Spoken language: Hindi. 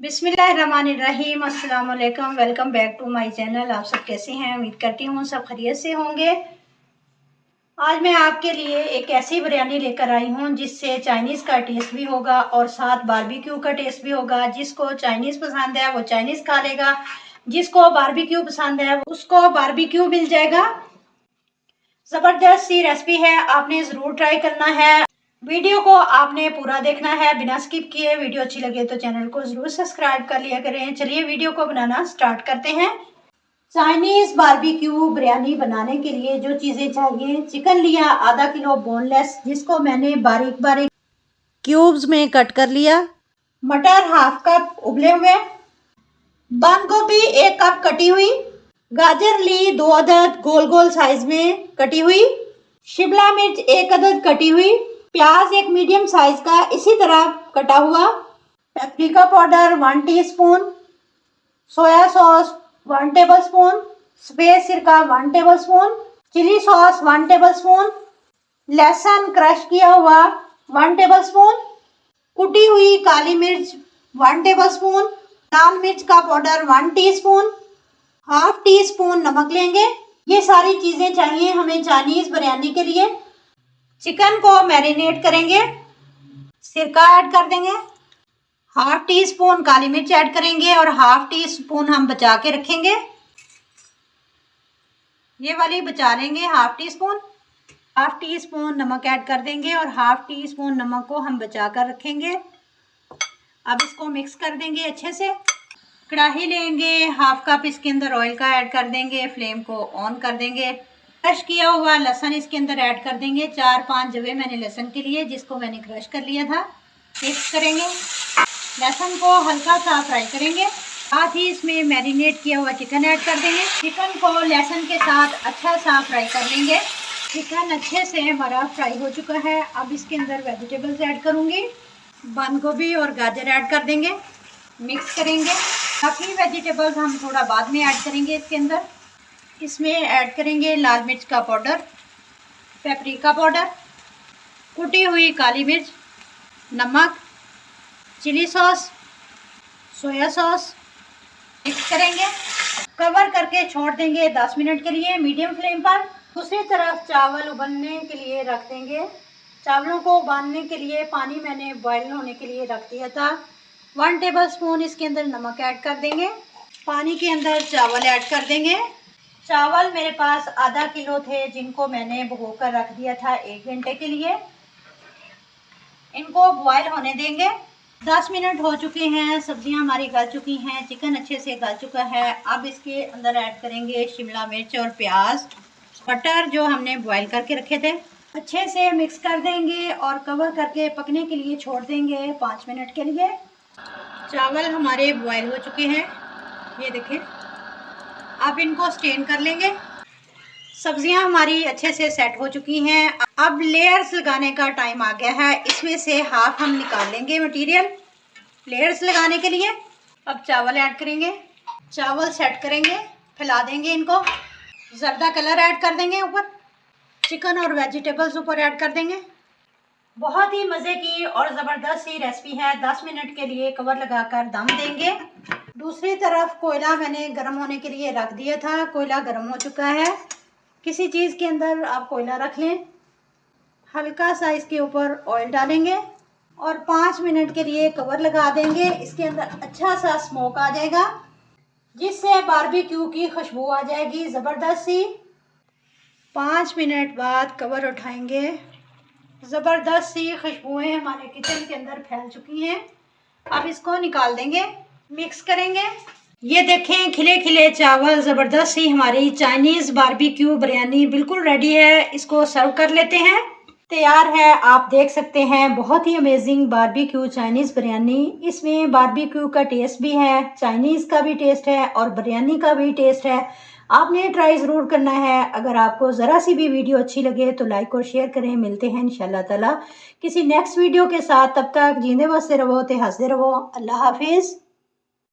बिस्मिल्लाहिर्रहमानिर्रहीम, अस्सलाम वालेकुम। Welcome back to my channel. आप सब कैसे हैं? उम्मीद करती हूँ सब खैरियत से होंगे। आज मैं आपके लिए एक ऐसी बिरयानी लेकर आई हूँ जिससे चाइनीज़ का टेस्ट भी होगा और साथ बारबेक्यू का टेस्ट भी होगा। जिसको चाइनीज़ पसंद है वो चाइनीज़ खा लेगा, जिसको बारबेक्यू पसंद है उसको बारबेक्यू मिल जाएगा। ज़बरदस्त सी रेसिपी है, आपने ज़रूर ट्राई करना है। वीडियो को आपने पूरा देखना है बिना स्किप किए। वीडियो अच्छी लगे तो चैनल को जरूर सब्सक्राइब कर लिया करें। चलिए वीडियो को बनाना स्टार्ट करते हैं। चाइनीज़ बारबेक्यू बिरयानी बनाने के लिए जो चीज़ें चाहिए, चिकन लिया आधा किलो बोनलेस, जिसको मैंने बारीक बारीक क्यूब्स में कट कर लिया। मटर हाफ कप उबले हुए, बंद गोभी 1 कप कटी हुई, गाजर ली 2 अदद गोल गोल साइज में कटी हुई, शिमला मिर्च 1 अदद कटी हुई, प्याज 1 मीडियम साइज का इसी तरह कटा हुआ, paprika powder 1 teaspoon, soya sauce 1 tablespoon, सफेद सिरका 1 टेबलस्पून, चिली सॉस 1 टेबलस्पून, लहसुन क्रश किया हुआ 1 टेबलस्पून, कुटी हुई काली मिर्च 1 टेबलस्पून, लाल मिर्च का powder 1 teaspoon, half tea spoon नमक लेंगे। ये सारी चीजें चाहिए हमें चाइनीज बिरयानी के लिए। चिकन को मैरिनेट करेंगे, सिरका ऐड कर देंगे, हाफ टी स्पून काली मिर्च ऐड करेंगे और हाफ टी स्पून हम बचा के रखेंगे। ये वाली बचा लेंगे half tea spoon. Half tea spoon नमक ऐड कर देंगे और हाफ टी स्पून नमक को हम बचा कर रखेंगे। अब इसको मिक्स कर देंगे अच्छे से। कढ़ाई लेंगे, हाफ कप इसके अंदर ऑयल का ऐड कर देंगे, फ्लेम को ऑन कर देंगे। क्रश किया हुआ लहसुन इसके अंदर ऐड कर देंगे, 4-5 जवे मैंने लहसुन के लिए, जिसको मैंने क्रश कर लिया था। मिक्स करेंगे, लहसुन को हल्का सा फ्राई करेंगे। साथ ही इसमें मैरिनेट किया हुआ चिकन ऐड कर देंगे। चिकन को लहसुन के साथ अच्छा सा फ्राई कर लेंगे। चिकन अच्छे से हमारा फ्राई हो चुका है। अब इसके अंदर वेजिटेबल्स ऐड करूँगी, बंद गोभी और गाजर ऐड कर देंगे, मिक्स करेंगे। बाकी वेजिटेबल्स हम थोड़ा बाद में ऐड करेंगे इसके अंदर। इसमें ऐड करेंगे लाल मिर्च का पाउडर, पेपरिका पाउडर, कुटी हुई काली मिर्च, नमक, chilli sauce, soya sauce. Mix करेंगे, कवर करके छोड़ देंगे 10 मिनट के लिए मीडियम फ्लेम पर। दूसरी तरफ चावल उबलने के लिए रख देंगे। चावलों को उबालने के लिए पानी मैंने बॉयल होने के लिए रख दिया था। 1 टेबलस्पून इसके अंदर नमक ऐड कर देंगे। पानी के अंदर चावल ऐड कर देंगे। चावल मेरे पास आधा किलो थे, जिनको मैंने भिगो कर रख दिया था 1 घंटे के लिए। इनको बॉयल होने देंगे। 10 मिनट हो चुके हैं, सब्जियां हमारी गल चुकी हैं, चिकन अच्छे से गल चुका है। अब इसके अंदर ऐड करेंगे शिमला मिर्च और प्याज, मटर जो हमने बॉयल करके रखे थे। अच्छे से मिक्स कर देंगे और कवर करके पकने के लिए छोड़ देंगे 5 मिनट के लिए। चावल हमारे बॉयल हो चुके हैं, ये देखें। अब इनको स्टेन कर लेंगे। सब्जियां हमारी अच्छे से सेट हो चुकी हैं। अब लेयर्स लगाने का टाइम आ गया है। इसमें से हाफ हम निकाल लेंगे मटेरियल लेयर्स लगाने के लिए। अब चावल ऐड करेंगे, चावल सेट करेंगे, फैला देंगे इनको। जर्दा कलर ऐड कर देंगे ऊपर, चिकन और वेजिटेबल्स ऊपर ऐड कर देंगे। बहुत ही मज़े की और ज़बरदस्त सी रेसिपी है। 10 मिनट के लिए कवर लगाकर दम देंगे। दूसरी तरफ कोयला मैंने गर्म होने के लिए रख दिया था। कोयला गर्म हो चुका है। किसी चीज़ के अंदर आप कोयला रख लें। हल्का सा इसके ऊपर ऑयल डालेंगे और 5 मिनट के लिए कवर लगा देंगे। इसके अंदर अच्छा सा स्मोक आ जाएगा, जिससे बारबेक्यू की खुशबू आ जाएगी ज़बरदस्त सी। 5 मिनट बाद कवर उठाएंगे। ज़बरदस्त सी खुशबुएं हमारे किचन के अंदर फैल चुकी हैं। अब इसको निकाल देंगे, मिक्स करेंगे। ये देखें, खिले खिले चावल, ज़बरदस्त सी हमारी चाइनीज़ बारबेक्यू बिरयानी बिल्कुल रेडी है। इसको सर्व कर लेते हैं। तैयार है, आप देख सकते हैं। बहुत ही अमेजिंग बारबेक्यू चाइनीज़ बिरयानी। इसमें बारबेक्यू का टेस्ट भी है, चाइनीज़ का भी टेस्ट है और बिरयानी का भी टेस्ट है। आपने ट्राई ज़रूर करना है। अगर आपको ज़रा सी भी वीडियो अच्छी लगे तो लाइक और शेयर करें। मिलते हैं इंशाल्लाह ताला किसी नेक्स्ट वीडियो के साथ। तब तक जींदे बसते रहो, ते हंसते रहो। अल्लाह हाफिज़।